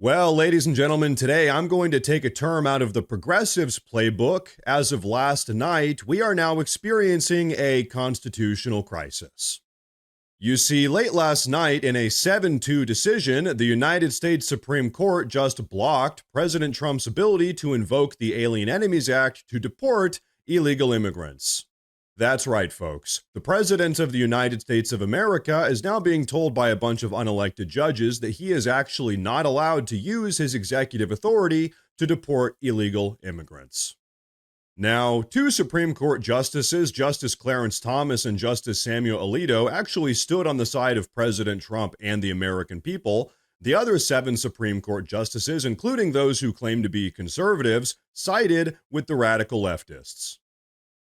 Well, ladies and gentlemen, today I'm going to take a term out of the progressives' playbook. As of last night, we are now experiencing a constitutional crisis. You see, late last night, in a 7-2 decision, the United States Supreme Court just blocked President Trump's ability to invoke the Alien Enemies Act to deport illegal immigrants. That's right, folks. The President of the United States of America is now being told by a bunch of unelected judges that he is actually not allowed to use his executive authority to deport illegal immigrants. Now, two Supreme Court justices, Justice Clarence Thomas and Justice Samuel Alito, actually stood on the side of President Trump and the American people. The other 7 Supreme Court justices, including those who claim to be conservatives, sided with the radical leftists.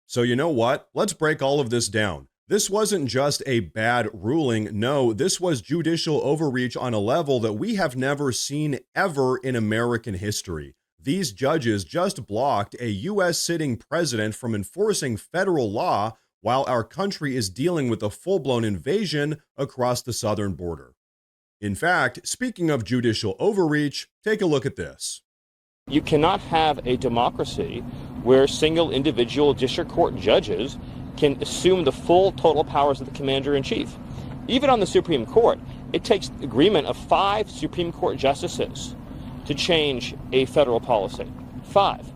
So you know what? Let's break all of this down. This wasn't just a bad ruling. No, this was judicial overreach on a level that we have never seen ever in American history. These judges just blocked a U.S. sitting president from enforcing federal law while our country is dealing with a full-blown invasion across the southern border. In fact, speaking of judicial overreach, take a look at this. You cannot have a democracy where single individual district court judges can assume the full total powers of the commander-in-chief. Even on the Supreme Court, it takes agreement of 5 Supreme Court justices to change a federal policy. 5.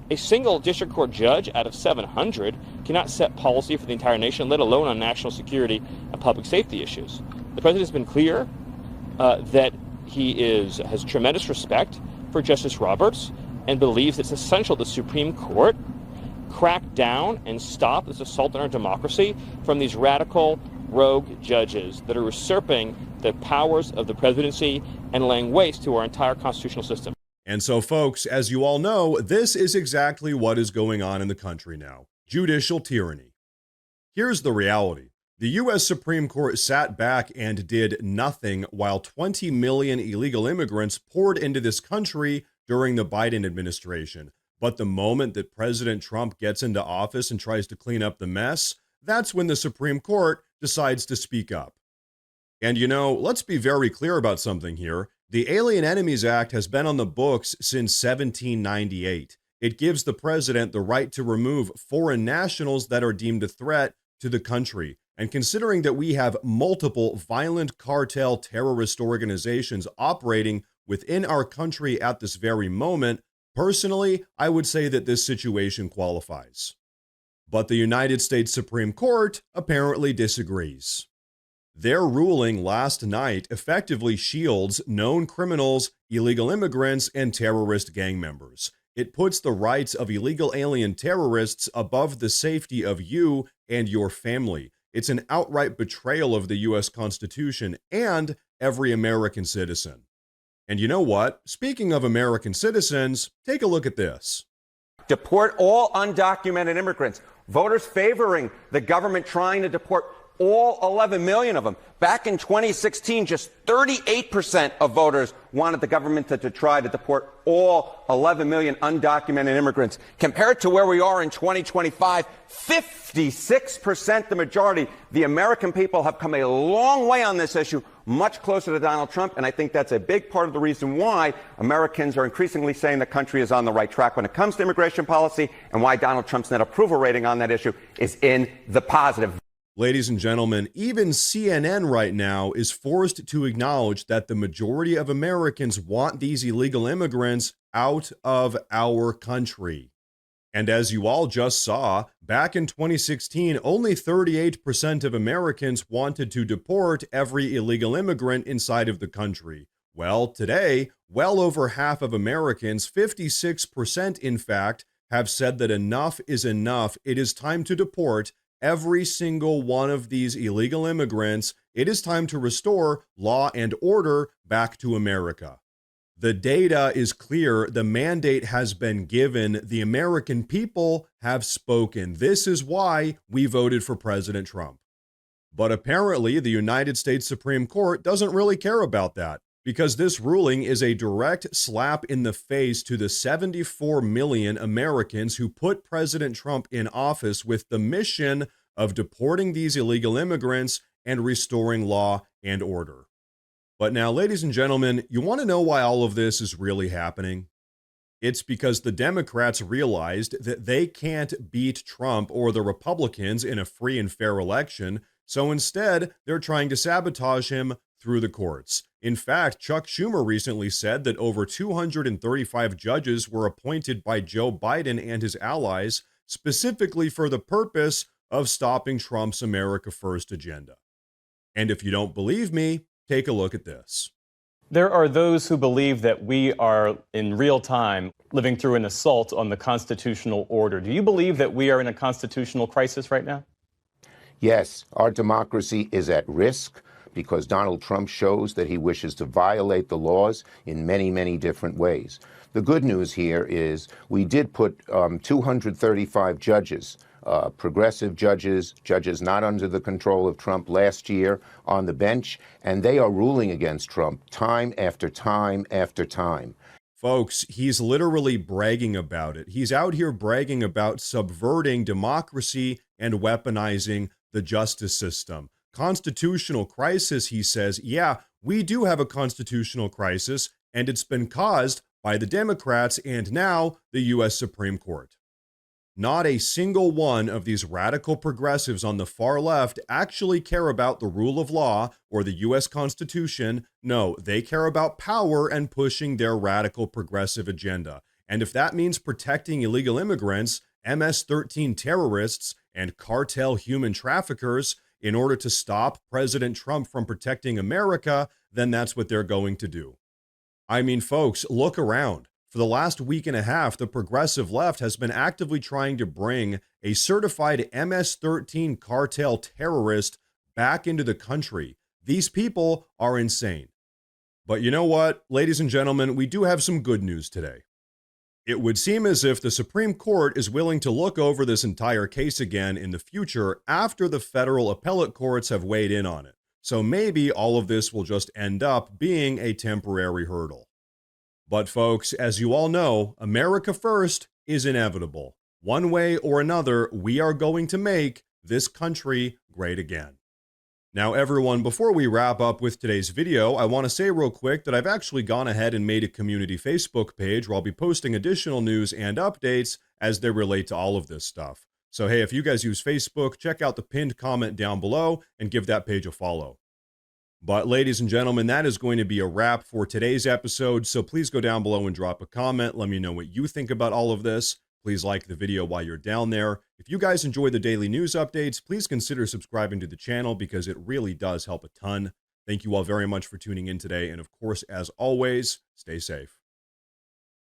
A single district court judge out of 700 cannot set policy for the entire nation, let alone on national security and public safety issues. The president has been clear that he has tremendous respect for Justice Roberts and believes it's essential the Supreme Court crack down and stop this assault on our democracy from these radical rogue judges that are usurping the powers of the presidency and laying waste to our entire constitutional system. And so, folks, as you all know, this is exactly what is going on in the country now. Judicial tyranny. Here's the reality. The U.S. Supreme Court sat back and did nothing while 20 million illegal immigrants poured into this country during the Biden administration. But the moment that President Trump gets into office and tries to clean up the mess, that's when the Supreme Court decides to speak up. And you know, let's be very clear about something here. The Alien Enemies Act has been on the books since 1798. It gives the president the right to remove foreign nationals that are deemed a threat to the country. And considering that we have multiple violent cartel terrorist organizations operating within our country at this very moment, personally, I would say that this situation qualifies. But the United States Supreme Court apparently disagrees. Their ruling last night effectively shields known criminals, illegal immigrants, and terrorist gang members. It puts the rights of illegal alien terrorists above the safety of you and your family. It's an outright betrayal of the U.S. Constitution and every American citizen. And you know what? Speaking of American citizens, take a look at this. Deport all undocumented immigrants. Voters favoring the government trying to deport all 11 million of them. Back in 2016, just 38% of voters wanted the government to try to deport all 11 million undocumented immigrants. Compared to where we are in 2025, 56%, the majority. The American people have come a long way on this issue, much closer to Donald Trump, and I think that's a big part of the reason why Americans are increasingly saying the country is on the right track when it comes to immigration policy, and why Donald Trump's net approval rating on that issue is in the positive. Ladies and gentlemen, even CNN right now is forced to acknowledge that the majority of Americans want these illegal immigrants out of our country. And as you all just saw, back in 2016, only 38% of Americans wanted to deport every illegal immigrant inside of the country. Well, today, well over half of Americans, 56% in fact, have said that enough is enough. It is time to deport every single one of these illegal immigrants. It is time to restore law and order back to America. The data is clear. The mandate has been given. The American people have spoken. This is why we voted for President Trump. But apparently, the United States Supreme Court doesn't really care about that, because this ruling is a direct slap in the face to the 74 million Americans who put President Trump in office with the mission of deporting these illegal immigrants and restoring law and order. But now, ladies and gentlemen, you want to know why all of this is really happening? It's because the Democrats realized that they can't beat Trump or the Republicans in a free and fair election, so instead, they're trying to sabotage him through the courts. In fact, Chuck Schumer recently said that over 235 judges were appointed by Joe Biden and his allies specifically for the purpose of stopping Trump's America First agenda. And if you don't believe me, take a look at this. There are those who believe that we are in real time living through an assault on the constitutional order. Do you believe that we are in a constitutional crisis right now? Yes, our democracy is at risk because Donald Trump shows that he wishes to violate the laws in many, many different ways. The good news here is we did put 235 judges, progressive judges, judges not under the control of Trump last year on the bench, and they are ruling against Trump time after time after time. Folks, he's literally bragging about it. He's out here bragging about subverting democracy and weaponizing the justice system. Constitutional crisis, he says. Yeah, we do have a constitutional crisis, and it's been caused by the Democrats and now the U.S. Supreme Court. Not a single one of these radical progressives on the far left actually care about the rule of law or the U.S. Constitution. No, they care about power and pushing their radical progressive agenda. And if that means protecting illegal immigrants, MS-13 terrorists, and cartel human traffickers in order to stop President Trump from protecting America, then that's what they're going to do. I mean, folks, look around. For the last week and a half, the progressive left has been actively trying to bring a certified MS-13 cartel terrorist back into the country. These people are insane. But you know what, ladies and gentlemen, we do have some good news today. It would seem as if the Supreme Court is willing to look over this entire case again in the future after the federal appellate courts have weighed in on it. So maybe all of this will just end up being a temporary hurdle. But folks, as you all know, America First is inevitable. One way or another, we are going to make this country great again. Now, everyone, before we wrap up with today's video, I want to say real quick that I've actually gone ahead and made a community Facebook page where I'll be posting additional news and updates as they relate to all of this stuff. So, hey, if you guys use Facebook, check out the pinned comment down below and give that page a follow. But ladies and gentlemen, that is going to be a wrap for today's episode. So please go down below and drop a comment. Let me know what you think about all of this. Please like the video while you're down there. If you guys enjoy the daily news updates, please consider subscribing to the channel because it really does help a ton. Thank you all very much for tuning in today. And of course, as always, stay safe.